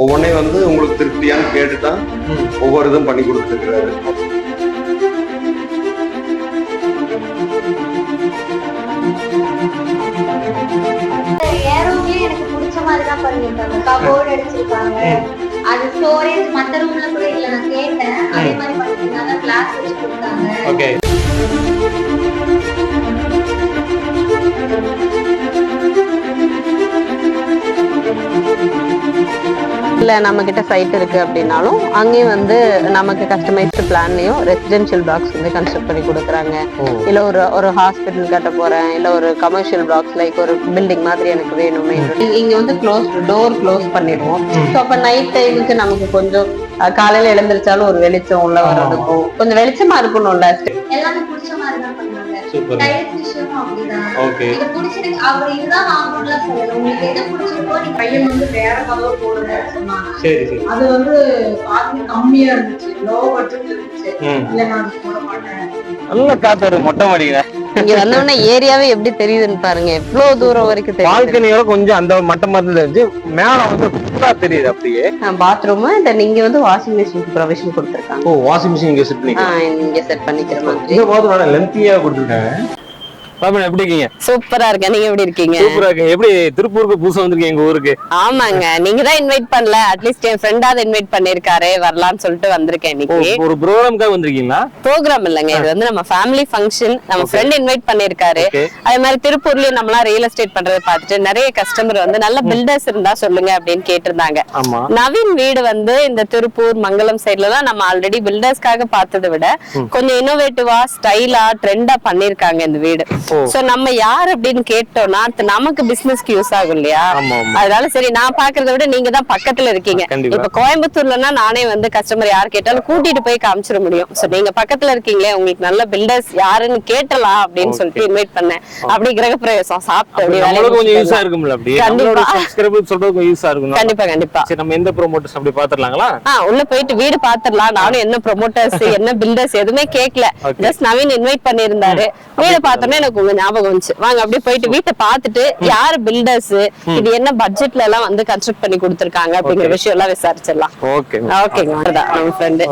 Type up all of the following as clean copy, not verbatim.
ஒவ்வொன்றையும் வந்து உங்களுக்கு திருப்தியான்னு கேட்டுதான் ஒவ்வொரு இதுவும் பண்ணி கொடுத்துருக்காரு. எனக்கு பிடிச்ச மாதிரி தான் பண்ணிருக்காங்க. கபோர்டு அடிச்சிருக்காங்க. அது ஸ்டோரேஜ் மத்த ரூம்ல கூட இல்ல, நான் கேட்டேன். அதே மாதிரி பண்ணிருக்காங்க. கிளாஸ் வச்சு கொடுத்தாங்க. ஓகே. இல்லை நம்ம கிட்ட சைட் இருக்கு அப்படின்னாலும் அங்கேயும் வந்து நமக்கு கஸ்டமைஸ்டு பிளான்லயும் ரெசிடென்ஷியல் பிளாக்ஸ் வந்து கன்ஸ்ட்ரக்ட் பண்ணி கொடுக்குறாங்க. இல்ல ஒரு ஹாஸ்பிட்டல் கட்ட போறேன், இல்ல ஒரு கமர்ஷியல் பிளாக்ஸ் லைக் ஒரு பில்டிங் மாதிரி எனக்கு வேணுமே. இங்க வந்து டோர் க்ளோஸ் பண்ணிடுவோம். ஸோ அப்ப நைட் டைமுக்கு நமக்கு கொஞ்சம் காலையில எழுந்திரிச்சாலும் ஒரு வெளிச்சம் உள்ள வர்றதுக்கும் கொஞ்சம் வெளிச்சமா இருக்கணும்ல. எல்லாமே பிடிச்ச மாதிரி தான் பண்ணாங்க. டைல்ஸ் விஷயம் அப்படிதான். ஓகே. இது பிடிச்சிருக்கு. அவர் இதுதான் வாங்கணும்ல சொல்லல. உங்களுக்கு எது பிடிச்சிருக்கோ நீங்க பையன் வந்து வேற கலர் போடுங்க சொன்னாங்க. சரி சரி. அது வந்து பாதி கம்மியா இருந்துச்சு. லோ பட்ஜெட் இருந்துச்சு. இல்ல நான் போட மாட்டேன். நல்ல காத்து வரும் மொட்டை மாடியில. இங்க வந்தோடனே ஏரியாவே எப்படி தெரியுதுன்னு பாருங்க. எவ்வளவு தூரம் வரைக்கும் தெரியுது. பால்கனியோட கொஞ்சம் அந்த மட்டம் மாதிரி இருந்துச்சு. மேல வந்து ஃபுல்லா தெரியுது அப்படியே. பாத்ரூம் தென் இங்க வந்து வாஷிங் மிஷின் ப்ரொவிஷன் கொடுத்துருக்காங்க. ஓ, வாஷிங் மிஷின் இங்க செட் பண்ணிக்கலாம். இங்க செட் பண்ணிக்கிற மாதிரி. இந்த பாத்ரூம் லென்த்தியா கொடுத்துருக்காங்க. பாப்பா எப்படி இருக்கீங்க? சூப்பரா இருக்கேன். நீங்க எப்படி இருக்கீங்க? சூப்பரா இருக்கேன். எப்படி திருப்பூருக்கு புதுசா வந்திருக்கீங்க எங்க ஊருக்கு? ஆமாங்க, நீங்க தான் இன்வைட் பண்ணல. அட்லீஸ்ட் என் ஃப்ரெண்டாவது இன்வைட் பண்ணிருக்காரு, வரலாம்னு சொல்லிட்டு வந்திருக்கேன் இன்னைக்கு. ஒரு ப்ரோகிராம்காக வந்திருக்கீங்களா? ப்ரோகிராம் இல்லங்க, இது வந்து நம்ம ஃபேமிலி ஃபங்க்ஷன். நம்ம ஃப்ரெண்ட் இன்வைட் பண்ணிருக்காரு. அதே மாதிரி திருப்பூர்லயும் நம்மளாம் ரியல் எஸ்டேட் பண்றதை பார்த்துட்டு நிறைய கஸ்டமர் வந்து நல்ல பில்டர்ஸ் இருந்தா சொல்லுங்க அப்படின்னு கேட்டிருந்தாங்க. நவீன் வீடு வந்து இந்த திருப்பூர் மங்கலம் சைட்ல எல்லாம் நம்ம ஆல்ரெடி பில்டர்ஸ்க்காக பார்த்ததை விட கொஞ்சம் இன்னோவேட்டிவா ஸ்டைலா ட்ரெண்டா பண்ணிருக்காங்க இந்த வீடு. சோ நம்ம யார் அப்படின்னு கேட்டோம்னா நமக்கு பிசினஸ்க்கு யூஸ் ஆகும் இல்லையா? அதனால சரி, நான் பாக்குறத விட நீங்க தான் பக்கத்துல இருக்கீங்க. இப்ப கோயம்புத்தூர்லன்னா நானே வந்து கஸ்டமர் யார் கேட்டாலும் கூட்டிட்டு போய் காமிச்சிட முடியும். சோ நீங்க பக்கத்துல இருக்கீங்களே, உங்களுக்கு நல்ல பில்டர்ஸ் யாருன்னு கேட்டலாம் அப்படின்னு சொல்லிட்டு இன்வைட் பண்ணேன். அப்படி கிரகப்பிரவேசம் சாப்பிட்டு கண்டிப்பா கண்டிப்பா நம்ம எந்த ப்ரோமோட்டர்ஸ் அப்படி பாத்துடலாங்களா? உள்ள போயிட்டு வீடு பாத்துடலாம். நானும் என்ன ப்ரோமோட்டர்ஸ் என்ன பில்டர்ஸ் எதுவுமே கேட்கல. ஜஸ்ட் நவீன் இன்வைட் பண்ணிருந்தாரு. வீடு பார்த்தோன்னே எனக்கு உங்க ஞாபகம் வந்துச்சு. வாங்க அப்படியே போயிட்டு வீட்டை பார்த்துட்டு யாரு பில்டர்ஸ், இது என்ன பட்ஜெட்ல எல்லாம் வந்து கன்ஸ்ட்ரக்ட் பண்ணி கொடுத்திருக்காங்க அப்படிங்கிற விஷயம் எல்லாம் விசாரிச்சிடலாம். ஓகேங்க. நம்ம ஃப்ரெண்ட்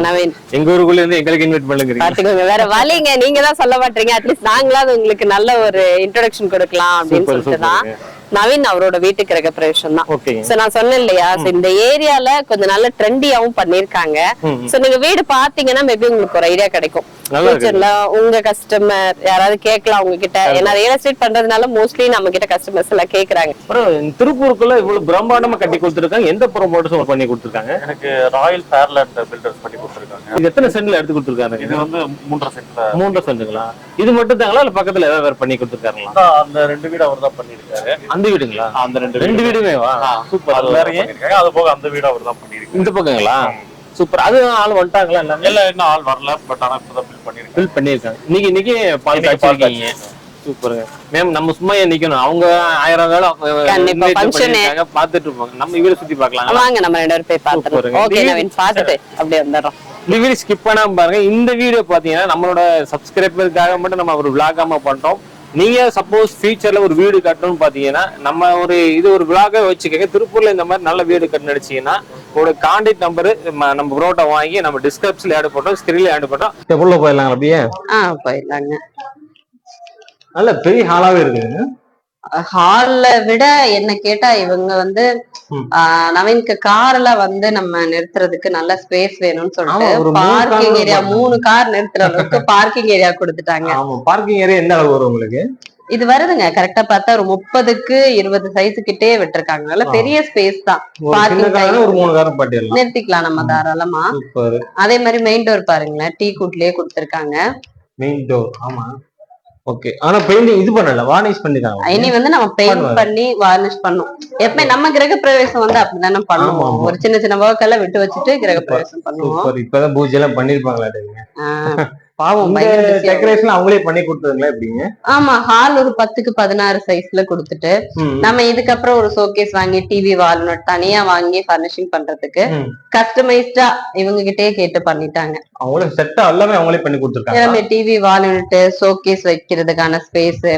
நவீன் எங்க ஊருக்குள்ள இருந்து எங்களுக்கு இன்வைட் பண்ணுங்க. பாத்துக்கோங்க, வேற வழிங்க. நீங்க தான் சொல்ல மாட்டீங்க. அட்லீஸ்ட் நாங்களாவது உங்களுக்கு நல்ல ஒரு இன்ட்ரோடக்ஷன் கொடுக்கலாம் அப்படின்னு சொல்லிட்டு தான் நவீன் அவரோட வீட்டு கிரகப்பிரவேசம் தான். நான் சொன்னேன் இல்லையா, இந்த ஏரியால கொஞ்சம் நல்ல ட்ரெண்டியாவும் பண்ணிருக்காங்க. சோ நீங்க வீடு பாத்தீங்கன்னா மேபி உங்களுக்கு ஒரு ஐடியா கிடைக்கும். உங்க கஸ்டமர் யாராவது கேட்கலாம் உங்ககிட்ட. ஏன்னா ரியல் எஸ்டேட் பண்றதுனால மோஸ்ட்லி நம்ம கிட்ட கஸ்டமர்ஸ் எல்லாம் கேக்குறாங்க. திருப்பூருக்குள்ள இவ்வளவு பிரம்மாண்டமா கட்டி கொடுத்துருக்காங்க. எந்த ப்ரோமோட்டர்ஸ் பண்ணி கொடுத்துருக்காங்க? எனக்கு ராயல் ஃபேர்லேண்ட் பில்டர்ஸ் பண்ணி கொடுத்துருக்காங்க. இது எத்தனை சென்ட்ல எடுத்து கொடுத்துருக்காங்க? இது வந்து 3.5 சென்ட்ல. 3.5 சென்ட்டுங்களா? இது மட்டும் தாங்களா இல்ல பக்கத்துல ஏதாவது வேற பண்ணி கொடுத்துருக்காங்களா? அந்த 2 வீடு அவர் தான் பண்ணிருக்காரு. அந்த வீடுங்களா? அந்த 2 வீடுமேவா? சூப்பர். அது வேற பண்ணிருக்காங்க. அது போக அந்த வீடு அவர் தான் பண்ணிருக்காரு. இந்த பக்கங்களா? சூப்பர். அது ஆள் வந்துட்டாங்களா? இல்ல இன்னும் ஆள் வரல. பட் ஆனா இப்பதான் பில் பண்ணிருக்காங்க. இன்னைக்கு பால் காய்ச்சிருக்கீங்க. சூப்பருங்க மேம். நம்ம சும்மா நிக்கணும். அவங்க 1000 வேலை பாத்துட்டு இருப்பாங்க. நம்ம வீடு சுத்தி பார்க்கலாம். வாங்க நம்ம 2 பேரும் போய் பாத்துறோம். ஓகே நவீன், பாத்துட்டு அப்படியே வந்துறோம். இந்த வீடியோ ஸ்கிப் பண்ணாம பாருங்க. இந்த வீடியோ பாத்தீங்கன்னா நம்மளோட சப்ஸ்கிரைபருக்காக மட்டும் நம்ம ஒரு விளாகாம பண்றோம். நீங்க சப்போஸ் ஃபியூச்சர்ல ஒரு வீடு கட்டணும்னு பாத்தீங்கன்னா நம்ம ஒரு விளாக வச்சுக்கோங்க. திருப்பூர்ல இந்த மாதிரி நல்ல வீடு கட்டணும் நினைச்சீங்கன்னா ஒரு கான்டாக்ட் நம்பரு நம்ம புரோட்டா வாங்கி நம்ம டிஸ்கிரிப்ஷன்ல ஆட் பண்றோம், ஸ்கிரீன்ல ஆட் பண்றோம். எவ்வளவு போயிடலாம் அப்படியே? போயிடலாங்க. நல்ல பெரிய ஹாலாவே இருக்குங்க. ஹால்ல விட என்ன கேட்டா இவங்க வந்து நவீனுக்கு கார்ல வந்து நம்ம நிறுத்துறதுக்கு நல்ல ஸ்பேஸ் வேணும்னு சொல்லிட்டு பார்க்கிங் ஏரியா 3 கார் நிறுத்துற அளவுக்கு பார்க்கிங் ஏரியா கொடுத்துட்டாங்க. பார்க்கிங் ஏரியா எந்த அளவு வரும் உங்களுக்கு? இது வருதுங்க கரெக்டா பார்த்தா ஒரு 30க்கு 20 சைஸ் கிட்டே விட்டுருக்காங்க. நல்ல பெரிய ஸ்பேஸ் தான். நிறுத்திக்கலாம் நம்ம தாராளமா. அதே மாதிரி மெயின் டோர் பாருங்களேன், டீ குட்லயே கொடுத்துருக்காங்க. Main door. ஆமா. ஓகே. ஆனா பெயிண்டிங் இது பண்ணல, வார்னிஷ் பண்ணிட்டாங்க. இனி வந்து நம்ம பெயிண்ட் பண்ணி வார்னிஷ் பண்ணோம். எப்பவுமே நம்ம கிரகப்பிரவேசம் வந்து அப்படிதானே பண்ணுவோம். ஒரு சின்ன சின்ன ஒர்க் எல்லாம் விட்டு வச்சுட்டு கிரகப்பிரவேசம் பண்ணுவோம். இப்பதான் பூஜை எல்லாம் பண்ணிருப்பாங்களா? பாவம் டெக்கரேஷன் அவங்களே பண்ணி கொடுத்ததுங்களா எப்படிங்க? ஆமா, ஹால் ஒரு 10க்கு 16 சைஸ்ல கொடுத்துட்டு நம்ம இதுக்கப்புறம் ஒரு ஷோகேஸ் வாங்கி டிவி வால்நட் தனியா வாங்கி பர்னிஷிங் பண்றதுக்கு கஸ்டமைஸ்டா இவங்க கிட்டே கேட்டு பண்ணிட்டாங்க. அவங்களுக்கு செட்டா எல்லாமே அவங்களே பண்ணி கொடுத்துருக்காங்க. எல்லாமே டிவி வால்நட், ஷோகேஸ் வைக்கிறதுக்கான ஸ்பேஸ்,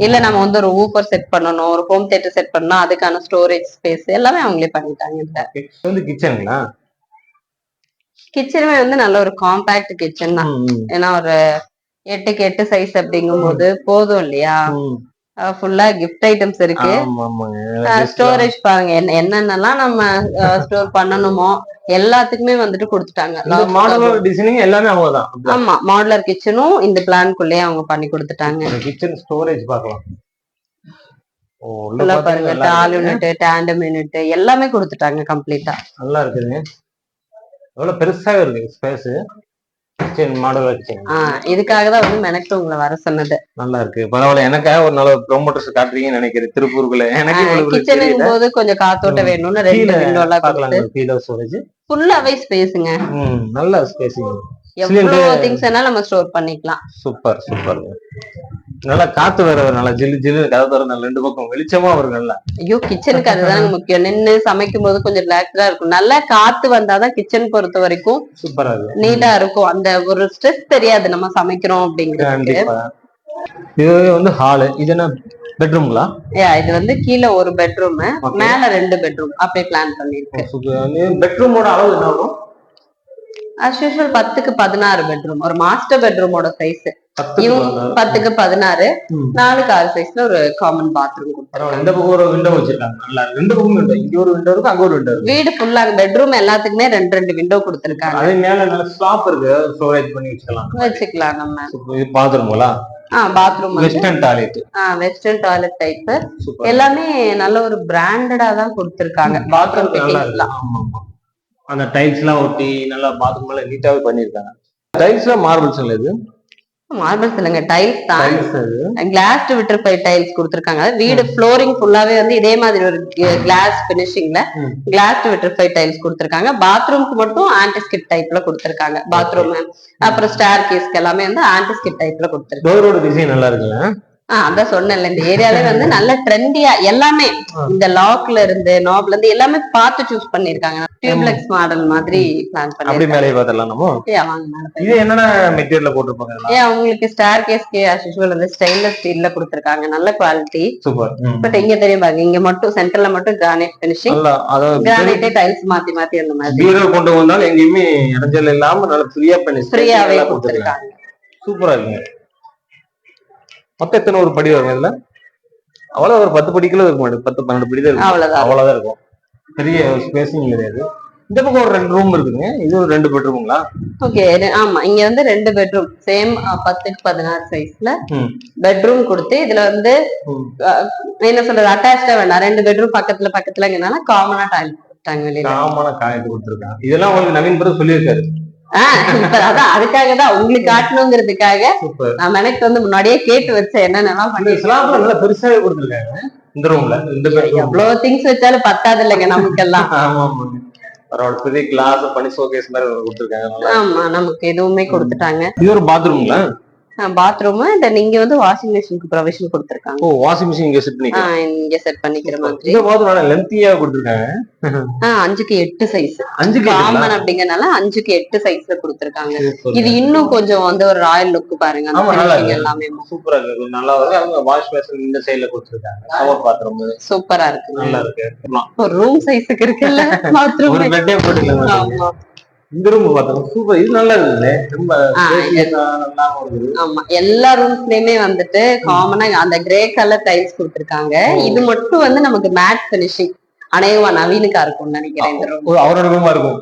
இல்ல நம்ம வந்து ஒரு ஊஃபர் செட் பண்ணணும், ஒரு ஹோம் தியேட்டர் செட் பண்ணணும், அதுக்கான ஸ்டோரேஜ் ஸ்பேஸ் எல்லாமே அவங்களே பண்ணிட்டாங்க. வந்து கிச்சனுங்களா? கிச்சனுமே வந்து நல்ல ஒரு காம்பாக்ட் கிச்சன் தான். ஏன்னா ஒரு 8க்கு 8 சைஸ் அப்படிங்கும் போது போதும் இல்லையா? ஃபுல்லா கிஃப்ட் ஐட்டம்ஸ் இருக்கு. ஸ்டோரேஜ் பாருங்க, என்னென்னலாம் நம்ம ஸ்டோர் பண்ணணுமோ எல்லாத்துக்குமே வந்துட்டு கொடுத்துட்டாங்க. மாடுலர் டிசைனிங் எல்லாமே அவங்கதான். ஆமா, மாடுலர் கிச்சனும் இந்த பிளான்குள்ளேயே அவங்க பண்ணி கொடுத்துட்டாங்க. கிச்சன் ஸ்டோரேஜ் பார்க்கலாம். பாருங்க, டால் யூனிட், டேண்டம் யூனிட் எல்லாமே கொடுத்துட்டாங்க கம்ப்ளீட்டா. நல்லா இருக்குங்க. எவ்வளவு பெருசாவே இருக்கு ஸ்பேஸ். Kitchen modeller kitchen. இதுக்காக தான் வந்து மெனக்கு உங்களை வர சொன்னது. நல்லா இருக்கு, பரவாயில்ல. எனக்காக ஒரு நல்ல ப்ரோமோட்டர்ஸ் காட்டுறீங்கன்னு நினைக்கிறேன் திருப்பூருக்குள்ள. எனக்கு கிச்சனும் போது கொஞ்சம் காத்தோட்ட வேணும்னு 2 விண்டோ எல்லாம் பார்க்கலாம். கீழ ஸ்டோரேஜ் ஃபுல்லாவே ஸ்பேஸ்ங்க. நல்ல ஸ்பேஸிங். எவ்வளவு திங்ஸ் எல்லாம் நம்ம ஸ்டோர் பண்ணிக்கலாம். Super super. நல்லா காத்து வேற நல்லா ஜில்லு ஜில்லு கதை தர, நல்ல 2 பக்கம் வெளிச்சமா வரும். நல்லா ஐயோ, கிச்சனுக்கு அதுதான் முக்கியம். நின்று சமைக்கும் போது கொஞ்சம் ரிலாக்ஸ்டா இருக்கும். நல்லா காத்து வந்தாதான் கிச்சன் பொறுத்த வரைக்கும் சூப்பரா இருக்கும், நீட்டா இருக்கும். அந்த ஒரு ஸ்ட்ரெஸ் தெரியாது நம்ம சமைக்கிறோம் அப்படிங்கிறது. இது வந்து ஹாலு. இது என்ன பெட்ரூம்ங்களா? இது வந்து கீழே ஒரு பெட்ரூம், மேல 2 பெட்ரூம் அப்படியே பிளான் பண்ணிருக்கேன். பெட்ரூமோட அளவு என்ன ஆகும்? as usual 10க்கு 16 bedroom. ஒரு மாஸ்டர் பெட்ரூமோட சைஸ் 10க்கு 16, 4க்கு 6 சைஸ்ல ஒரு காமன் பாத்ரூம் கொடுத்தாங்க. இந்த பக்கம் ஒரு விண்டோ வச்சிருக்காங்க. நல்லா 2 பக்கம் விண்டோ, இங்க ஒரு விண்டோ இருக்கு, அங்க ஒரு விண்டோ இருக்கு. வீடு ஃபுல்லா பெட்ரூம் எல்லாத்துக்குமே 2 விண்டோ கொடுத்திருக்காங்க. அது மேல நல்ல ஸ்லாப் இருக்கு, ஸ்டோரேஜ் பண்ணி வச்சுக்கலாம் நம்ம. இது பாத்ரூம்ங்களா? Bathroom western toilet. Western toilet type. எல்லாமே நல்ல ஒரு பிராண்டடா தான் கொடுத்திருக்காங்க. பாத்ரூம் ஃபிட்டிங்ஸ்லாம் அந்த டைல்ஸ் எல்லாம் ஒட்டி நல்லா பாத்ரூம் எல்லாம் நீட்டாவே பண்ணிருக்காங்க. டைல்ஸ்ல மார்பிள்ஸ் இது மார்பிள்ஸ் இல்லைங்க, டைல்ஸ் தான். கிளாஸ் விட்ரிஃபை டைல்ஸ் கொடுத்திருக்காங்க. வீடு ஃப்ளோரிங் ஃபுல்லாவே வந்து இதே மாதிரி ஒரு கிளாஸ் பினிஷிங்ல கிளாஸ் விட்ரிஃபை டைல்ஸ் கொடுத்திருக்காங்க. பாத்ரூம்க்கு மட்டும் ஆன்டிஸ்கிட் டைப்ல கொடுத்திருக்காங்க. பாத்ரூம் அப்புறம் ஸ்டேர் கேஸ்க்கு எல்லாமே வந்து ஆன்டிஸ்கிட் டைப்ல கொடுத்திருக்காங்க. டோரோட டிசைன் நல்லா இருக்குங்க. அதான் சொன்னேன்ல, இந்த ஏரியாலே வந்து நல்ல ட்ரெண்டியா எல்லாமே, இந்த லாக்ல இருந்து நாப்ல இருந்து எல்லாமே பார்த்து சூஸ் பண்ணிருக்காங்க. டியூப்லெக்ஸ் மாடல் மாதிரி பிளான் பண்ணி. அப்படி மேலே பார்த்தலாம் நம்ம. இது என்னென்ன மெட்டீரியல்ல போட்டுருப்பாங்க? உங்களுக்கு ஸ்டார் கேஸ்க்கு as usual வந்து ஸ்டெயின்லெஸ் ஸ்டீல்ல கொடுத்திருக்காங்க. நல்ல குவாலிட்டி. சூப்பர். பட் இங்க தெரியும் பாருங்க, இங்க மட்டும் சென்டர்ல மட்டும் கிரானைட் பினிஷிங். கிரானைட்டே டைல்ஸ் மாத்தி மாத்தி அந்த மாதிரி. பீரோ கொண்டு வந்தாலும் எங்கேயுமே இடைஞ்சல் இல்லாம நல்ல ஃப்ரீயாவே கொடுத்திருக்காங்க. சூப்பரா இருக்குங்க. மொத்தம் எத்தனை ஒரு படி வரும் இதுல? அவ்வளவு ஒரு 10 படிக்குள்ள இருக்க மாட்டேன், 10-12 படி தான் இருக்கும். அவ்வளவுதான் இருக்கும். பெரிய ஸ்பேஸிங் கிடையாது. இந்த பக்கம் ஒரு 2 ரூம் இருக்குங்க. இது ஒரு 2 பெட்ரூமுங்களா? ஓகே, ஆமா. இங்க வந்து 2 பெட்ரூம் சேம் 10க்கு 16 சைஸ்ல பெட்ரூம் கொடுத்து, இதுல வந்து என்ன சொல்றது, அட்டாச்சா வேண்டாம், 2 பெட்ரூம் பக்கத்துல பக்கத்துலங்கனால காமனா டாய்லெட் கொடுத்தாங்க. வெளியில காமனா டாய்லெட் கொடுத்துருக்காங்க. இதெல்லாம் உங்களுக்கு நவீன் பிரதர் சொல்லியிருக்காரு. அதான் அதுக்காக தான் உங்களுக்கு காட்டணுங்கிறதுக்காக நான் எனக்கு வந்து முன்னாடியே கேட்டு வச்சேன் என்னென்னலாம் பண்ணி. நல்லா பெருசாவே கொடுத்துருக்காங்க இந்த ரூம்ல. எவ்வளவு திங்ஸ் வச்சாலும் பத்தாது இல்லைங்க நமக்கெல்லாம். பரவாயில்ல, பெரிய கிளாஸ் பண்ணி ஷோகேஸ் மாதிரி கொடுத்துருக்காங்க. ஆமா, நமக்கு எதுவுமே கொடுத்துட்டாங்க. இது ஒரு பாத்ரூம்ங்களா? பாத்ரூம் நீங்க வந்து வாஷிங் மிஷினுக்கு ப்ரொவிஷன் கொடுத்திருக்காங்க. ஓ, வாஷிங் மிஷின் இங்க செட் பண்ணிக்கலாம். இங்க செட் பண்ணிக்கிற மாதிரி. இந்த பாத்ரூம் லென்த்தியா கொடுத்திருக்காங்க. 5க்கு 8 சைஸ். காமன் அப்படிங்கறனால 5க்கு 8 சைஸ்ல கொடுத்திருக்காங்க. இது இன்னும் கொஞ்சம் வந்து ஒரு ராயல் லுக் பாருங்க. எல்லாமே சூப்பரா இருக்கு, நல்லா இருக்கு. அவங்க வாஷ் பேசின் இந்த சைடுல கொடுத்திருக்காங்க. ஷவர் பாத்ரூம் சூப்பரா இருக்கு, நல்லா இருக்கு. ஒரு ரூம் சைஸ்க்கு இருக்குல்ல பாத்ரூம். ஒரு பெட்டே போட்டுக்கலாம். ஆமா, இந்த ரூம் பாத்தோம் சூப்பர். இது நல்லா இருக்குல்ல, ரொம்ப நல்லா இருக்கு. ஆமா, எல்லா ரூம்ஸ்லயுமே வந்துட்டு காமனா அந்த கிரே கலர் டைல்ஸ் கொடுத்திருக்காங்க. இது மட்டும் வந்து நமக்கு மேட் பினிஷிங். அநேகமா நவீனுக்கா இருக்கும்னு நினைக்கிறேன். இந்த ரூம் அவரோட ரூமா இருக்கும்.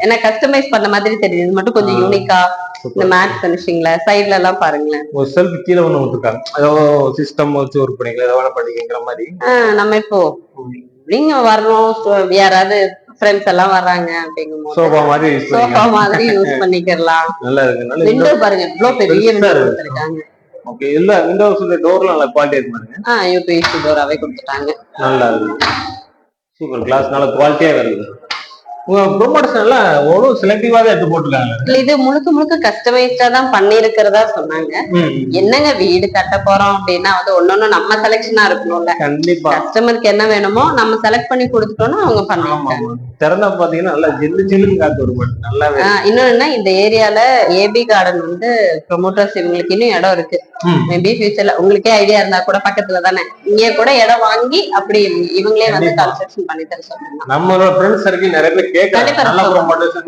ஏன்னா கஸ்டமைஸ் பண்ண மாதிரி தெரியுது. இது மட்டும் கொஞ்சம் யூனிக்கா இந்த மேட் பினிஷிங்ல சைடுல எல்லாம் பாருங்களேன். ஒரு செல்ஃப் கீழே ஒண்ணு கொடுத்திருக்காங்க. ஏதோ சிஸ்டம் வச்சு ஒர்க் பண்ணிக்கலாம், ஏதோ பண்ணிக்கிற மாதிரி. நம்ம இப்போ நீங்க வரணும், யாராவது ஃப்ரெண்ட்ஸ் எல்லாம் வர்றாங்க அப்படிங்கும்போது சோஃபா மாதிரி யூஸ் பண்ணிக்கலாம். நல்லா இருக்கு. விண்டோ பாருங்க, இவ்வளவு பெரிய விண்டோ கொடுத்திருக்காங்க. ஓகே, இல்ல விண்டோஸ்ல டோர்ல நல்ல குவாலிட்டி இருக்கு. யூபிஎஸ் டோராவே கொடுத்துட்டாங்க. நல்லா இருக்கு, சூப்பர். கிளாஸ் நல்ல குவாலிட்டியா இருக்கு. உங்க ப்ரொமோட்டர்ஸ் எல்லாம் ஒரு செலக்டிவா தான் எடுத்து போட்டுருக்காங்க. இது முழுக்க முழுக்க கஸ்டமைஸ்டா தான் பண்ணிருக்கிறதா சொன்னாங்க. என்னங்க வீடு கட்ட போறோம் அப்படின்னா வந்து ஒன்னொன்னு நம்ம செலக்ஷனா இருக்கணும்ல. கண்டிப்பா கஸ்டமருக்கு என்ன வேணுமோ நம்ம செலக்ட் பண்ணி கொடுத்துட்டோம்னா அவங்க பண்ணுவாங்க. திறந்தா பாத்தீங்கன்னா நல்லா ஜில்லு ஜில்லுன்னு காத்து வரும். நல்லாவே இன்னொன்னு இந்த ஏரியால ஏபி கார்டன் வந்து ப்ரொமோட்டர்ஸ் இவங்களுக்கு இன்னும் இடம் இருக்கு. மேபி ஃபியூச்சர்ல உங்களுக்கே ஐடியா இருந்தா கூட பக்கத்துல தானே இங்கே கூட இடம் வாங்கி அப்படி இவங்களே வந்து கன்ஸ்ட்ரக்ஷன் பண்ணி தர சொல்றாங்க. நம்மளோட ஃப்ரெண்ட்ஸ் சர்க்கிள் நிறைய பேர் கேட்கறாங்க, நல்ல ப்ரொமோட்டர்ஸ்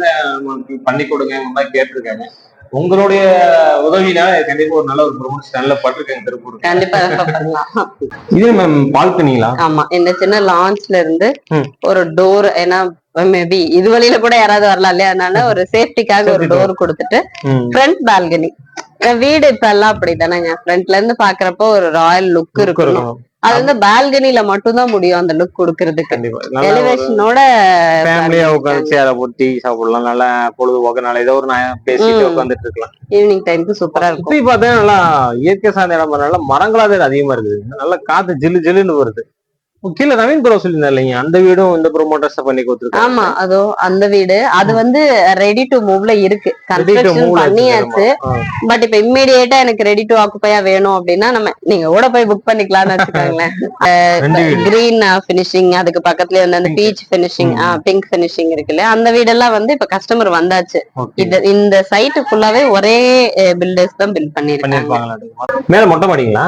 பண்ணி கொடுங்க இந்த மாதிரி கேட்டிருக்காங்க. உங்களுடைய உதவினால கண்டிப்பா ஒரு நல்ல ஒரு ப்ரொமோஷன் நல்ல பட்டிருக்கேன் திருப்பூர். கண்டிப்பா பண்ணலாம். இது மேம் பால்கனிங்களா? ஆமா, இந்த சின்ன லான்ச்ல இருந்து ஒரு டோர், ஏன்னா மேபி இது வழியில கூட யாராவது வரலாம் இல்லையா, அதனால ஒரு சேஃப்டிக்காக ஒரு டோர் கொடுத்துட்டு ஃப்ரண்ட் பால்கனி. வீடு இப்ப எல்லாம் அப்படித்தானேங்க, ஃப்ரண்ட்ல இருந்து பாக்குறப்போ ஒரு ராயல் லுக் இருக்கணும். அது வந்து பால்கனில மட்டும் தான் முடியும் அந்த லுக் கொடுக்கறதுக்கு. எலிவேஷனோட ஃபேமிலியா உட்கார்ந்து சேர போட்டு டீ சாப்பிடலாம், நல்லா பொழுதுபோக்கு, நல்லா ஏதோ ஒரு பேசிட்டு உட்காந்துட்டு இருக்கலாம். ஈவினிங் டைமுக்கு சூப்பரா இருக்கும். இப்படி பார்த்தா நல்லா இயற்கை சார்ந்த இடம், நல்லா மரங்களாவே அதிகமா இருக்குது, நல்லா காத்து ஜில்லு ஜில்லுன்னு வருது. கீழே நவீன் ப்ரோ சொல்லியிருந்தா இல்லைங்க, அந்த வீடும் இந்த ப்ரொமோட்டர்ஸ் பண்ணி கொடுத்துருக்காங்க. ஆமா, அதோ அந்த வீடு அது வந்து ரெடி டு மூவ்ல இருக்கு, கன்ஸ்ட்ரக்ஷன் பண்ணியாச்சு. பட் இப்ப இம்மீடியேட்டா எனக்கு ரெடி டு ஆக்குப்பையா வேணும் அப்படின்னா நம்ம நீங்க கூட போய் புக் பண்ணிக்கலாம்னு வச்சுக்கோங்களேன். கிரீன் பினிஷிங், அதுக்கு பக்கத்துல வந்து அந்த பீச் பினிஷிங், பிங்க் பினிஷிங் இருக்குல்ல, அந்த வீடெல்லாம் வந்து இப்ப கஸ்டமர் வந்தாச்சு. இந்த சைட்டு ஃபுல்லாவே ஒரே பில்டர்ஸ் தான் பில்ட் பண்ணிருக்காங்க. மேல மொட்டை மாடிங்களா?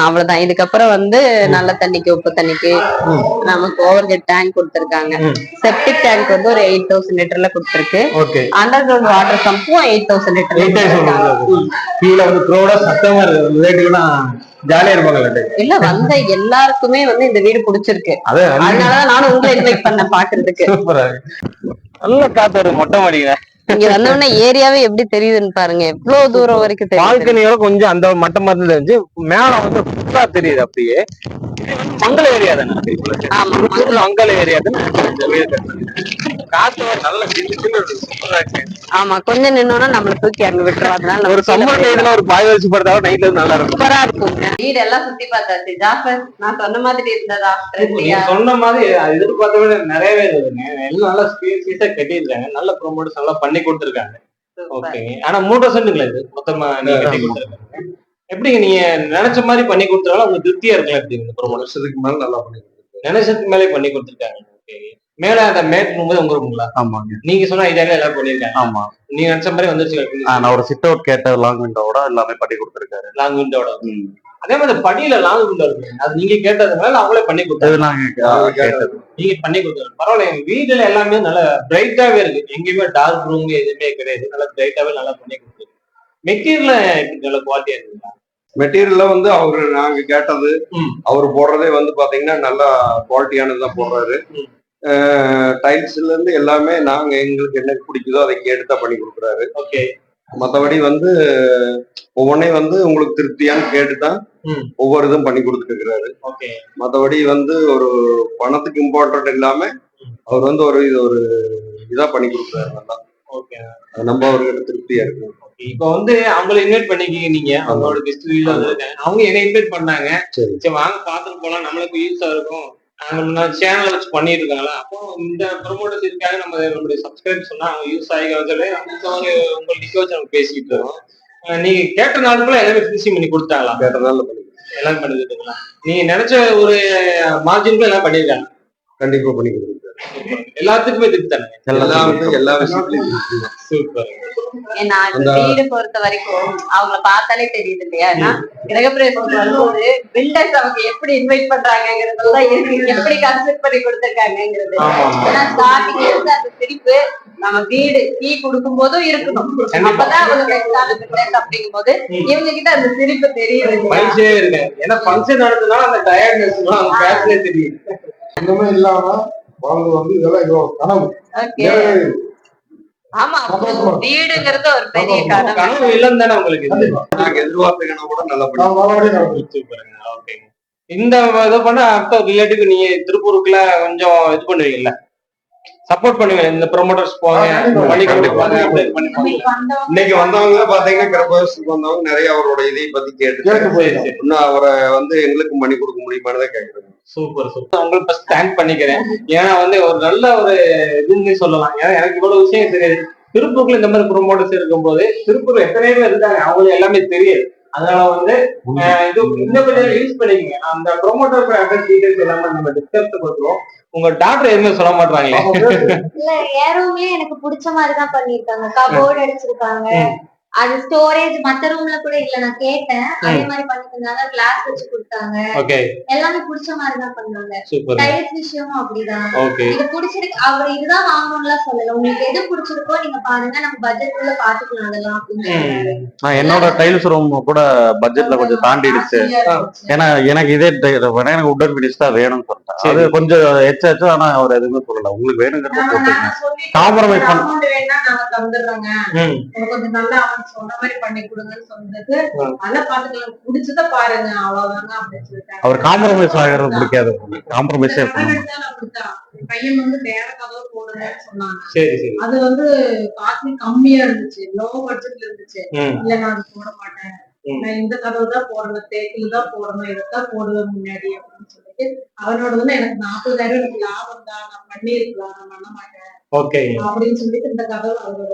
அவ்வளவுதான். இதுக்கப்புறம் வந்து நல்ல தண்ணிக்கு உப்பு தண்ணிக்கு நமக்கு ஓவர்ஹெட் டேங்க் கொடுத்திருக்காங்க. செப்டிக் டேங்க் வந்து ஒரு 8000 லிட்டர்ல கொடுத்திருக்கு. அண்டர் கிரவுண்ட் வாட்டர் பம்பும் 8000 லிட்டர். கீழே வந்து க்ரௌடா சத்தமா இருக்கு, ஜாலியா இருப்பாங்க. இல்ல வந்த எல்லாருக்குமே வந்து இந்த வீடு பிடிச்சிருக்கு, அதனாலதான் நானும் உங்களை இன்வைட் பண்ண பாக்குறதுக்கு. நல்ல காத்து வரும் மொட்டை மாடியில. இங்க வந்தோடனே ஏரியாவே எப்படி தெரியுதுன்னு பாருங்க, எவ்வளவு தூரம் வரைக்கும் தெரியும். பால்கனியோட கொஞ்சம் அந்த மட்டம் மாதிரி தெரிஞ்சு, மேல வந்து ஃபுல்லா தெரியுது. அப்படியே மங்கள ஏரியா தானே? மங்கள ஏரியா தானே காத்து நல்ல ஆமா, கொஞ்சம் நின்னோம்னா நம்மள தூக்கி அங்க விட்டுரும். அதனால ஒரு சம்மர் டைம்ல ஒரு பாய் வச்சு படுத்தாலும் நைட்ல நல்லா இருக்கும், சூப்பரா இருக்கும். வீடு எல்லாம் சுத்தி பார்த்தாச்சு. ஜாஃபர் நான் சொன்ன மாதிரி இருந்ததா? சொன்ன மாதிரி எதிர்பார்த்த விட நிறையவே இருக்குங்க. எல்லாம் நல்லா ஸ்பீஸா கட்டியிருக்காங்க, நல்ல ப்ரொமோட்டர்ஸ் நல்லா பண்ணி கொடுத்துருக்காங்க. ஓகேங்க. ஆனா 3% இது மொத்தமா நீங்க கட்டி கொடுத்துருக்காங்க. எப்படிங்க நீங்க நினைச்ச மாதிரி பண்ணி கொடுத்தாலும் உங்களுக்கு திருப்தியா இருக்கலாம்? எப்படிங்க ப்ரொமோட்டர்ஸுக்கு மேல நல்லா பண்ணி கொடுத்துருக்காங்க, நினைச்சதுக்கு மேலே பண்ணி கொடுத்துருக்காங்க. மேல அந்த மேட் ரூம் உங்க ரூம்ங்களா? ஆமாங்க, நீங்க சொன்ன ஐடியாவே எல்லாம் பண்ணிருக்காங்க. ஆமா, நீங்க நினைச்ச மாதிரி வந்துருச்சு. நான் ஒரு சிட் அவுட் கேட்ட லாங் விண்டோட எல்லாமே பண்ணி கொடுத்துருக்காரு. லாங் விண்டோட அதே மாதிரி படியில லாங் விண்டோ இருக்கு, அது நீங்க கேட்டதுனால அவங்களே பண்ணி கொடுத்தாரு. நீங்க பண்ணி கொடுத்தாரு, பரவாயில்ல. எங்க வீடுல எல்லாமே நல்லா பிரைட்டாவே இருக்கு, எங்கேயுமே டார்க் ரூம் எதுவுமே கிடையாது, நல்லா பிரைட்டாவே நல்லா பண்ணி கொடுத்தாரு. மெட்டீரியல் நல்ல குவாலிட்டியா இருக்குங்களா? மெட்டீரியல்ல வந்து அவரு நாங்க கேட்டது அவரு போடுறதே வந்து பாத்தீங்கன்னா நல்லா குவாலிட்டியானதுதான் போடுறாரு. டைல்ஸ்ல இருந்து எல்லாமே நாங்க எங்களுக்கு என்ன பிடிக்குதோ அதை கேட்டுதான் பண்ணி கொடுக்குறாரு. ஓகே. மற்றபடி வந்து ஒவ்வொன்றையும் வந்து உங்களுக்கு திருப்தியான்னு கேட்டுதான் ஒவ்வொரு இதுவும் பண்ணி கொடுத்துட்டு இருக்கிறாரு. ஓகே. மற்றபடி வந்து ஒரு பணத்துக்கு இம்பார்ட்டன்ட் இல்லாம அவர் வந்து ஒரு இதா பண்ணி கொடுக்குறாரு நல்லா. ஓகே, நம்ம அவர்கிட்ட திருப்தியா இருக்கு. இப்ப வந்து அவங்களை இன்வைட் பண்ணிக்கிங்க, நீங்க அவங்களோட கெஸ்ட் வீட்ல வந்திருக்காங்க, அவங்க என்ன இன்வைட் பண்ணாங்க. சரி வாங்க பாத்துட்டு போலாம், நம்மளுக்கு யூஸா இருக்கும். நாங்க சேனல் வச்சு பண்ணிட்டு இருக்காங்களா, அப்போ இந்த ப்ரொமோட்டர்ஸ் இருக்காங்க, நம்மளுடைய சப்ஸ்கிரைப் சொன்னா அவங்க யூஸ் ஆகிக்க சொல்லி உங்களை நிக்க வச்சு நம்ம பேசிட்டு இருக்கோம். நீங்க கேட்ட நாளுக்குள்ள எல்லாமே ஃபினிஷிங் பண்ணி கொடுத்தாங்களா? கேட்ட நாள் எல்லாம் பண்ணி கொடுத்துங்களா? நீங்க நினைச்ச ஒரு மார்ஜினுக்குள்ள எல்லாம் பண்ணிருக்காங்க? கண்டிப்பா பண்ணி கொடுத்துருக்காரு. எல்லாத்துக்குமே திருப்தி தானே? எல்லா விஷயத்துலயும் சூப்பர். ஏன்னா வீடு பொறுத்த வரைக்கும் அவங்கள பார்த்தாலே தெரியுது இல்லையா, கிரகப்பிரவேசத்துக்கு வரும்போது பில்டர்ஸ் அவங்க எப்படி இன்வைட் பண்றாங்கிறதுதான் இருக்கு, எப்படி கன்ஸ்ட்ரக்ட் பண்ணி கொடுத்திருக்காங்கிறது. ஏன்னா ஸ்டார்டிங்ல இருந்து அந்த சிரிப்பு நம்ம வீடு கீ கொடுக்கும் போதும் இருக்கணும், அப்பதான் அவங்க பெஸ்டான பில்டர்ஸ். அப்படிங்கும் போது இவங்க கிட்ட அந்த சிரிப்பு தெரியுது. ஏன்னா ஃபங்க்ஷன் நடந்ததுனால அந்த டயர்ட்னஸ் அவங்க பேசலே தெரியும். ஒண்ணுமே இல்லாம அவங்க வந்து இதெல்லாம் எங்களோட கனவு. ஆமா, வீடுங்கிறது ஒரு பெரிய கனவு இல்லம் தானே உங்களுக்கு? நாங்க எதிர்பார்த்த கனவு கூட நல்லா ஓகே. இந்த இதை பண்ண ஆஃப்டர் ரிலேட்டிவ் நீங்க திருப்பூருக்குள்ள கொஞ்சம் இது பண்ணுவீங்கல்ல, சப்போர்ட் பண்ணுவீங்க, இந்த ப்ரொமோட்டர்ஸ் போவாங்க பண்ணி கொடுப்பாங்க. இன்னைக்கு வந்தவங்க பாத்தீங்கன்னா கிரகப்பிரவேசத்துக்கு வந்தவங்க நிறைய அவரோட இதை பத்தி கேட்டு இன்னும் அவரை வந்து எங்களுக்கு பண்ணி கொடுக்க முடியுமானதான் கேக்குறாங்க. Super super. உங்களுக்கு ஃபர்ஸ்ட் தேங்க் பண்ணிக்கிறேன். ஏன்னா வந்து ஒரு நல்ல ஒரு இதுன்னு சொல்லலாம். ஏன்னா எனக்கு இவ்வளவு விஷயம் தெரியாது. திருப்பூர்ல இந்த மாதிரி ப்ரொமோட்டர்ஸ் இருக்கும்போது திருப்பூர் எத்தனை பேர் இருக்காங்க அவங்களுக்கு எல்லாமே தெரியாது. அதனால வந்து இது இன்னும் கொஞ்சம் யூஸ் பண்ணிக்கங்க. அந்த ப்ரொமோட்டர் அட்ரஸ் டீடைல்ஸ் எல்லாமே நம்ம டிஸ்கஸ் கொடுத்துருவோம். உங்க டாக்டர் எதுவுமே சொல்ல மாட்டாங்களே? இல்ல என் ரூம்லயே எனக்கு பிடிச்ச மாதிரிதான் பண்ணிருக்காங்க. கபோர்டு அடிச்சிருக்காங்க. அது ஸ்டோரேஜ் மத்த ரூம்ல கூட இல்ல, நான் கேட்டேன். அதே மாதிரி பண்ணிருந்தாங்க. கிளாஸ் வச்சு கொடுத்தாங்க. எல்லாமே பிடிச்ச மாதிரிதான் பண்ணாங்க. டைல்ஸ் விஷயமும் அப்படிதான். இது பிடிச்சிருக்கு. அவர் இதுதான் வாங்கணும்லாம் சொல்லல. உங்களுக்கு எது பிடிச்சிருக்கோ நீங்க பாருங்க, நம்ம பட்ஜெட் உள்ள பாத்துக்கலாம் அதெல்லாம் அப்படின்னு. என்னோட டைல்ஸ் ரூம் கூட பட்ஜெட்ல கொஞ்சம் தாண்டிடுச்சு. ஏன்னா எனக்கு இதே எனக்கு உடன் பினிஷ் தான் வேணும்னு சொல்லிட்டேன். அது கொஞ்சம் எச்சாச்சு. ஆனா அவர் எதுவுமே சொல்லல. உங்களுக்கு வேணுங்கிறத போட்டுங்க, காம்ப்ரமைஸ் கொஞ்சம் நல்லா சொன்ன மாதிரி பண்ணி கொடுங்கன்னு சொன்னதுக்கு நல்லா பாத்துக்கலாம், பிடிச்சத பாருங்க அவ்வளவுதாங்க அப்படின்னு சொல்லிட்டாங்க. அவர் காம்ப்ரமைஸ் ஆகிறது பிடிக்காது. காம்ப்ரமைஸே அப்படித்தான் பையன் வந்து வேற கதவு போடுங்கன்னு சொன்னாங்க. அது வந்து காஸ்ட்லி கம்மியா இருந்துச்சு, லோ பட்ஜெட்ல இருந்துச்சு. இல்ல நான் அது போட மாட்டேன், நான் இந்த கதவு தான் போடணும், தேக்கில் தான் போடணும், இதைத்தான் போடுவேன் முன்னாடி அப்படின்னு சொல்லிட்டு அவனோட வந்து எனக்கு 40,000 எனக்கு லாபம் தான், நான் பண்ணிருக்கலாம், நான் பண்ண மாட்டேன் அப்படின்னு சொல்லிட்டு இந்த கதவு அவரோட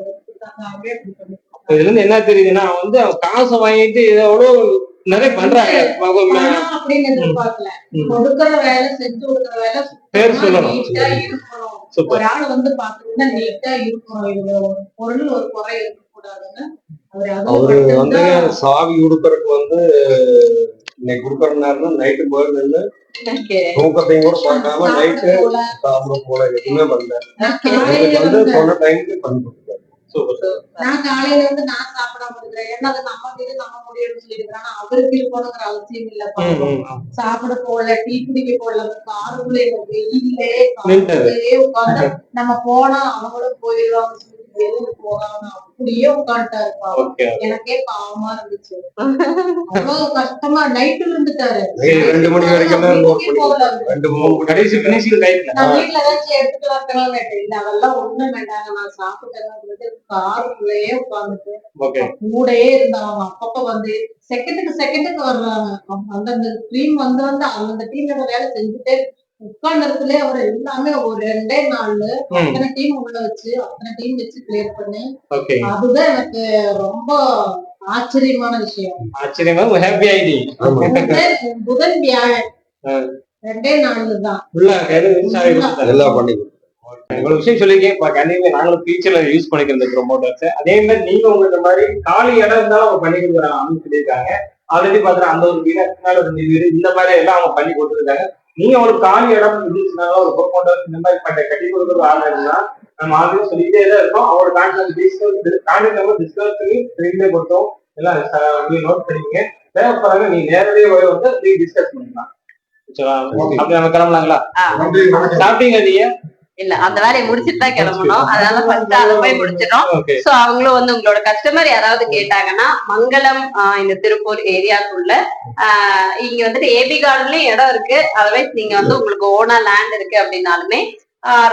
அப்படி பண்ணி. இதுல இருந்து என்ன தெரியுதுன்னா வந்து காசை வாங்கிட்டு எவ்வளவு நிறைய பண்றாங்க அப்படின்னு எதிர்பார்க்கல. கொடுக்கற வேலை செஞ்சு கொடுக்கற வேலை பேர் சொல்லணும். நீட்டா இருக்கணும். ஒரு ஆள் வந்து பாத்தீங்கன்னா நீட்டா இருக்கணும். இது பொருள் ஒரு குறை இருக்கக்கூடாதுன்னு அவரு வந்து சாவி கொடுக்கறதுக்கு வந்து இன்னைக்கு கொடுக்கறதுனால நைட்டு போய் நின்று தூக்கத்தையும் கூட பார்க்காம நைட்டு சாப்பிட போல எதுவுமே பண்ணல. வந்து சொன்ன டைமுக்கு பண்ணி கொடுத்தாரு. நான் காலையில வந்து நான் சாப்பிடாம இருக்கிறேன். ஏன்னா அது நம்ம வீடு நம்ம முடியும்னு சொல்லிருக்கிறேன். ஆனா அவருக்கு இருக்கணுங்கிற அவசியம் இல்ல. சாப்பிட போல, டீ குடிக்க போல, காருக்குள்ளே வெயிலே உட்காந்து நம்ம போனா அவங்களும் போயிடுவாங்க சொல்லி வெளியில போகாம அப்படியே உட்காந்துட்டாரு. எனக்கே பாவமா இருந்துச்சு. அவ்வளவு கஷ்டமா நைட்டு இருந்துட்டாரு. 2 மணி வரைக்கும் நான் வீட்டுல ஏதாச்சும் எடுத்துட்டு வரலாம் கேட்டேன். இல்ல அதெல்லாம் ஒண்ணும் வேண்டாங்க, நான் சாப்பிட்டேன். காருக்குள்ளேயே உட்காந்துட்டு கூடயே இருந்தாங்க. அப்பப்ப வந்து செகண்டுக்கு வர்றாங்க. அந்த டீம் வந்து அந்த டீம்ல வேலை செஞ்சுட்டே உட்கார்ந்ததுலயே அவர் எல்லாமே ஒரு 2 நாள்ல அத்தனை டீம் உள்ள வச்சு அத்தனை டீம் வச்சு கிளியர் பண்ணி, அதுதான் எனக்கு ரொம்ப ஆச்சரியமான விஷயம். புதன் வியாழன் 2 நாள்ல தான் எல்லாம் பண்ணி இவ்வளவு விஷயம் சொல்லிருக்கேன். நாங்களும் ஃபியூச்சர்ல யூஸ் பண்ணிக்கிறோம் ப்ரொமோட்டர்ஸ். அதே மாதிரி நீங்க உங்களுக்கு மாதிரி காலி இடம் இருந்தாலும் அவங்க பண்ணி கொடுக்குறாங்க அப்படின்னு சொல்லியிருக்காங்க. ஆல்ரெடி பாத்தீங்கன்னா அந்த ஒரு வீடு 2 வீடு இந்த மாதிரி எல்லாம் அவங்க பண்ணி கொடுத்துருக்காங்க. நீங்க ஒரு காலி இடம் இருந்துச்சுன்னா ஒரு ப்ரொமோட்டர் இந்த மாதிரி கட்டி கொடுக்குற ஆள் இருந்தா நம்ம ஆல்ரெடி சொல்லிட்டே தான் இருக்கோம். அவரோட கான்டாக்ட் நம்பர் டிஸ்கஸ் பண்ணி ஸ்கிரீன்ல கொடுத்தோம். எல்லாம் நோட் பண்ணிக்கங்க. தேவைப்படுறாங்க நீங்க நேரடியாக வந்து நீங்க டிஸ்கஸ் பண்ணிக்கலாம். அப்படி நம்ம கிளம்பலாங்களா? சாப்பிட்டீங்க நீங்க? இல்ல, அந்த வேலையை முடிச்சுட்டு தான் கிளம்பணும். அதனால ஃபர்ஸ்ட் அதை போய் முடிச்சிடறோம். சோ அவங்களும் வந்து உங்களோட கஸ்டமர் யாராவது கேட்டாங்கன்னா மங்களம் இந்த திருப்பூர் ஏரியாக்குள்ள இங்க வந்துட்டு ஏபி கார்டன்லயும் இடம் இருக்கு. அதர்வைஸ் நீங்க வந்து உங்களுக்கு ஓனா லேண்ட் இருக்கு அப்படின்னாலுமே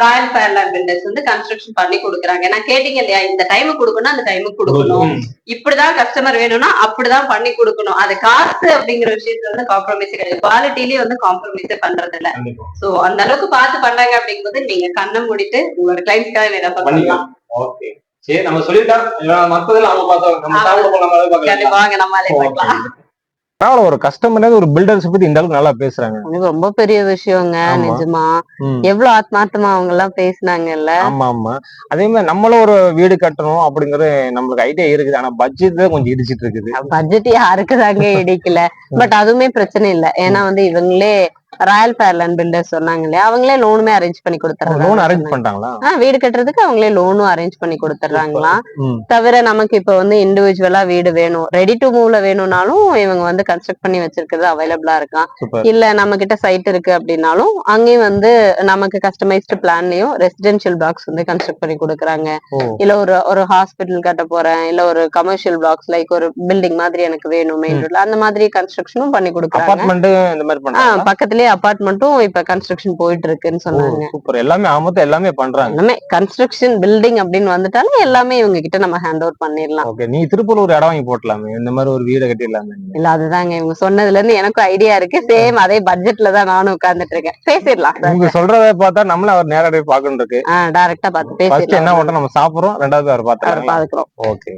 ராயல் ஃபேர்லேண்ட் பில்டர்ஸ் வந்து கன்ஸ்ட்ரக்ஷன் பண்ணி கொடுக்குறாங்க. நான் கேட்டீங்க இல்லையா, இந்த டைமுக்கு கொடுக்கணும் அந்த டைமுக்கு கொடுக்கணும், இப்படிதான் கஸ்டமர் வேணும்னா அப்படிதான் பண்ணி கொடுக்கணும். அது காசு அப்படிங்கிற விஷயத்துல வந்து காம்ப்ரமைஸே கிடையாது. குவாலிட்டிலயும் வந்து காம்ப்ரமைஸே பண்றது இல்ல. சோ அந்த அளவுக்கு பார்த்து பண்றாங்க அப்படிங்கும்போது நீங்க கண்ணை மூடிட்டு உங்களோட கிளைண்ட்ஸ்க்காக நிறைய பண்ணலாம். ஓகே சரி, நம்ம சொல்லிட்டோம். மத்ததெல்லாம் அவங்க பார்த்தோம். கண்டிப்பாங்க நம்மளே பார்க்கலாம். ஒரு கஸ்டமர் ஒரு பில்டர்ஸ் பத்தி இந்த அளவுக்கு நல்லா பேசுறாங்க. ரொம்ப பெரிய விஷயங்க நிஜமா. எவ்வளவு ஆத்மார்த்தமா அவங்க எல்லாம் பேசினாங்கல்ல. ஆமா ஆமா. அதே மாதிரி நம்மளும் ஒரு வீடு கட்டணும் அப்படிங்கறது நம்மளுக்கு ஐடியா இருக்குது. ஆனா பட்ஜெட் தான் கொஞ்சம் இடிச்சிட்டு இருக்குது. பட்ஜெட் யாருக்குதாங்க இடிக்கல. பட் அதுவுமே பிரச்சனை இல்ல. ஏன்னா வந்து இவங்களே ராயல் ஃபேர்லேண்ட் பில்டர்ஸ் சொன்னாங்க இல்லையா, அவங்களே லோனுமே அரேஞ்ச் பண்ணி கொடுத்துறாங்க. லோன் அரேஞ்ச் பண்றாங்களா? வீடு கட்டுறதுக்கு அவங்களே லோனும் அரேஞ்ச் பண்ணி கொடுத்துறாங்களாம். தவிர நமக்கு இப்ப வந்து இண்டிவிஜுவலா வீடு வேணும், ரெடி டு மூவ்ல வேணும்னாலும் இவங்க வந்து கன்ஸ்ட்ரக்ட் பண்ணி வச்சிருக்கிறது அவைலபிளா இருக்கான். இல்ல நம்ம கிட்ட சைட் இருக்கு அப்படின்னாலும் அங்கேயும் வந்து நமக்கு கஸ்டமைஸ்டு பிளான்லயும் ரெசிடென்சியல் பிளாக்ஸ் வந்து கன்ஸ்ட்ரக்ட் பண்ணி கொடுக்குறாங்க. இல்ல ஒரு ஹாஸ்பிட்டல் கட்ட போறேன், இல்ல ஒரு கமர்ஷியல் பிளாக்ஸ் லைக் ஒரு பில்டிங் மாதிரி எனக்கு வேணும் மெயின் ரோட்ல, அந்த மாதிரி கன்ஸ்ட்ரக்ஷனும் பண்ணி கொடுக்குறாங்க. பக்கத்துல பக்கத்துலயே அபார்ட்மெண்ட்டும் இப்ப கன்ஸ்ட்ரக்ஷன் போயிட்டு இருக்குன்னு சொன்னாங்க. சூப்பர். எல்லாமே ஆமத்து எல்லாமே பண்றாங்க. எல்லாமே கன்ஸ்ட்ரக்ஷன் பில்டிங் அப்படின்னு வந்துட்டாலும் எல்லாமே இவங்க கிட்ட நம்ம ஹேண்ட் ஓவர் பண்ணிடலாம். ஓகே, நீ திருப்பூர்ல ஒரு இடம் வாங்கி போட்டலாமே, இந்த மாதிரி ஒரு வீடு கட்டிடலாமே. இல்ல அதுதாங்க இவங்க சொன்னதுல இருந்து எனக்கும் ஐடியா இருக்கு. சேம் அதே பட்ஜெட்ல தான் நானும் உட்கார்ந்துட்டு இருக்கேன். பேசிடலாம். நீங்க சொல்றத பார்த்தா நம்மள அவர் நேரடியா பாக்கணும் இருக்கு. டைரக்டா பார்த்து ஃபர்ஸ்ட் என்ன பேசிடலாம். பண்றோம், நம்ம சாப்பிடுறோம், ரெண்டாவது அவர் பாத்துக்கலாம். பாத்துக்கிறோம். ஓகே.